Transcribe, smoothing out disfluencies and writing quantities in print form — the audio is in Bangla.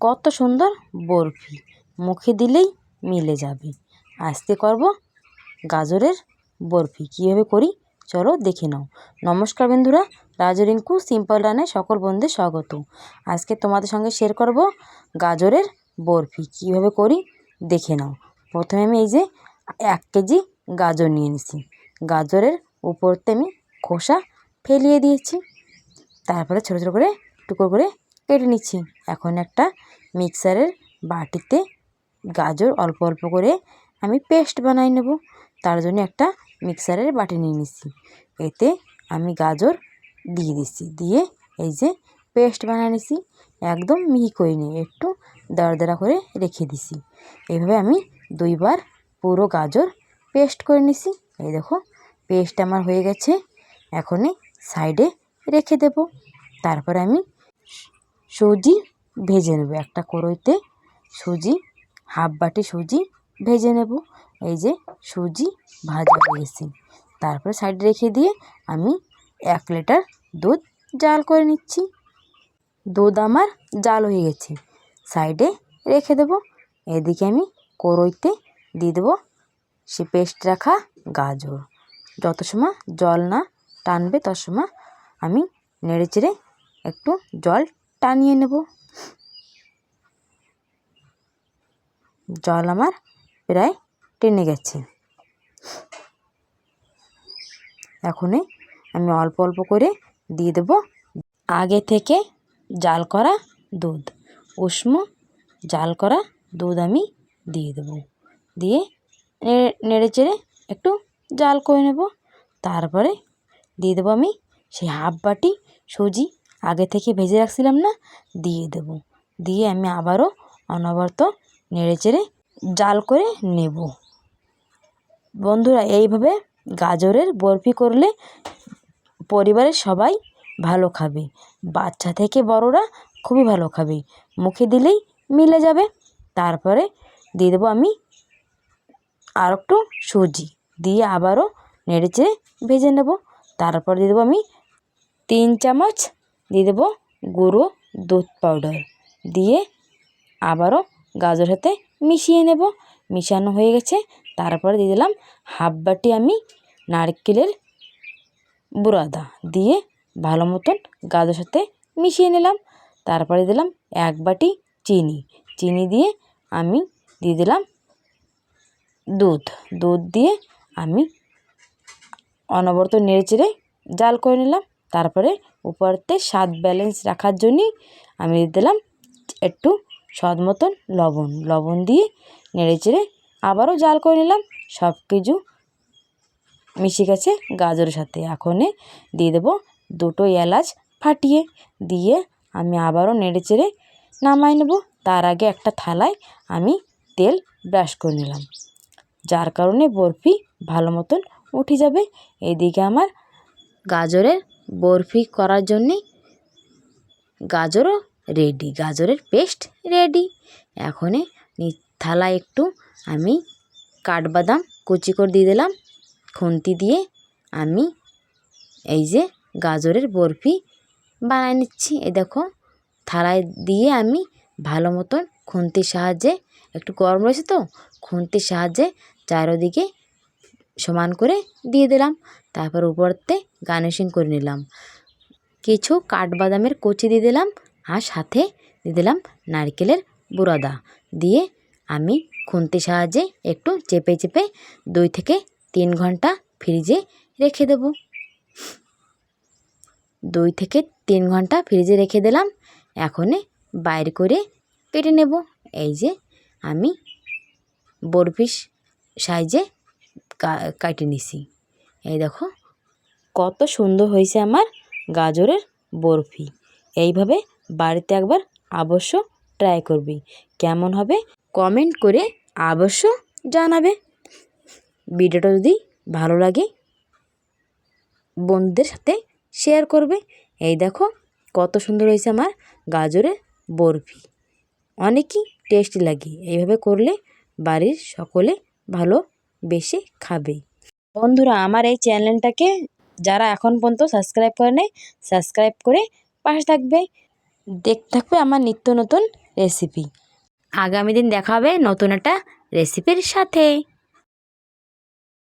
কত সুন্দর বরফি, মুখে দিলেই মিলে যাবে। আজকে করব গাজরের বরফি। কীভাবে করি চলো দেখে নাও। নমস্কার বন্ধুরা, রাজু রিঙ্কু সিম্পল রান্নায় সকল বন্ধুদের স্বাগত। আজকে তোমাদের সঙ্গে শেয়ার করব গাজরের বরফি। কীভাবে করি দেখে নাও। প্রথমে আমি এই যে 1 কেজি গাজর নিয়ে নিছি। গাজরের উপরতে আমি খোসা ফেলিয়ে দিয়েছি। তারপরে ছোটো ছোটো করে টুকরো করে কেটে নিচ্ছি। এখন একটা মিক্সারের বাটিতে গাজর অল্প অল্প করে আমি পেস্ট বানাই নেব। তার জন্য একটা মিক্সারের বাটি নিয়ে নিচ্ছি। এতে আমি গাজর দিয়ে দিচ্ছি, দিয়ে এই যে পেস্ট বানিয়ে নিছি। একদম মিহি করে নিয়ে একটু দরদরা করে রেখে দিছি। এইভাবে আমি 2 বার পুরো গাজর পেস্ট করে নিছি। এই দেখো পেস্ট আমার হয়ে গেছে। এখনই সাইডে রেখে দেব। তারপরে আমি সুজি ভেজে নেব। একটা কড়াইতে সুজি, হাফ বাটি সুজি ভেজে নেব। এই যে সুজি ভাজা হয়ে গেছে। তারপরে সাইডে রেখে দিয়ে আমি 1 লিটার দুধ জাল করে নিচ্ছি। দুধ আমার জাল হয়ে গেছে, সাইডে রেখে দেব। এদিকে আমি কড়াইতে দিয়ে দেবো সে পেস্ট রাখা গাজর। যত সময় জল না টানবে তত সময় আমি নেড়ে চেড়ে একটু জল টানিয়ে নেব। জল আমার প্রায় টেনে গেছে। এখনই আমি অল্প অল্প করে দিয়ে দেব আগে থেকে জাল করা দুধ। উষ্ণ জাল করা দুধ আমি দিয়ে দেব। দিয়ে নেড়ে চেড়ে একটু জাল করে নেব। তারপরে দিয়ে দেবো আমি সেই হাফ বাটি সুজি আগে থেকে ভেজে রাখছিলাম না, দিয়ে দেব। দিয়ে আমি আবারও অনবরত নেড়ে চেড়ে জাল করে নেব। বন্ধুরা, এইভাবে গাজরের বরফি করলে পরিবারের সবাই ভালো খাবে। বাচ্চা থেকে বড়রা খুবই ভালো খাবে, মুখে দিলেই মিলে যাবে। তারপরে দিয়ে দেবো আমি আর একটু সুজি, দিয়ে আবারও নেড়ে চেড়ে ভেজে নেব। তারপর দিয়ে দেবো আমি 3 চামচ দিয়ে দেবো গুঁড়ো দুধ পাউডার, দিয়ে আবারও গাজর সাথে মিশিয়ে নেব। মিশানো হয়ে গেছে। তারপরে দিয়ে দিলাম হাফ বাটি আমি নারকেলের বুরাদা, দিয়ে ভালো মতন গাজর সাথে মিশিয়ে নিলাম। তারপরে দিলাম 1 বাটি চিনি। চিনি দিয়ে আমি দিয়ে দিলাম দুধ। দুধ দিয়ে আমি অনবরত নেড়ে চেড়ে জাল করে নিলাম। তারপরে উপরতে স্বাদ ব্যালেন্স রাখার জন্যই আমি দিয়ে দিলাম একটু স্বাদ মতন লবণ। লবণ দিয়ে নেড়ে চেড়ে আবারও জাল করে নিলাম। সব কিছু মিশে গেছে গাজরের সাথে। এখনই দিয়ে দেবো 2টো এলাচ ফাটিয়ে, দিয়ে আমি আবারও নেড়ে চেড়ে নামাই নেব। তার আগে একটা থালায় আমি তেল ব্রাশ করে নিলাম, যার কারণে বরফি ভালো মতন উঠে যাবে। এদিকে আমার গাজরের বরফি করার জন্যে গাজরও রেডি, গাজরের পেস্ট রেডি। এখনই থালায় একটু আমি কাঠবাদাম কুচি করে দিয়ে দিলাম। খুন্তি দিয়ে আমি এই যে গাজরের বরফি বানিয়ে নিচ্ছি। এই দেখো থালায় দিয়ে আমি ভালো মতন খুন্তির সাহায্যে, একটু গরম রয়েছে তো, খুন্তির সাহায্যে চারিদিকে সমান করে দিয়ে দিলাম। তারপর উপরতে গার্নিশিং করে নিলাম। কিছু কাঠবাদামের কুচি দিয়ে দিলাম, আর সাথে দিয়ে দিলাম নারকেলের বুরাদা। দিয়ে আমি খুন্তির সাহায্যে একটু চেপে চেপে 2 থেকে 3 ঘন্টা ফ্রিজে রেখে দেব। 2 থেকে 3 ঘন্টা ফ্রিজে রেখে দিলাম। এখনই বাইর করে কেটে নেব। এই যে আমি বরফির সাইজে কেটে নিছি। এই দেখো কত সুন্দর হয়েছে আমার গাজরের বরফি। এইভাবে বাড়িতে একবার অবশ্য ট্রাই করবে। কেমন হবে কমেন্ট করে অবশ্য জানাবে। ভিডিওটা যদি ভালো লাগে বন্ধুদের সাথে শেয়ার করবে। এই দেখো কত সুন্দর হয়েছে আমার গাজরের বরফি, অনেকই টেস্টি লাগে। এইভাবে করলে বাড়ির সকলে ভালো বেশি খাবে। বন্ধুরা, আমার এই চ্যানেলটাকে যারা এখন পর্যন্ত সাবস্ক্রাইব করে নেয়, সাবস্ক্রাইব করে পাশে থাকবে, দেখতে থাকবে আমার নিত্য নতুন রেসিপি। আগামী দিন দেখা হবে নতুন একটা রেসিপির সাথে।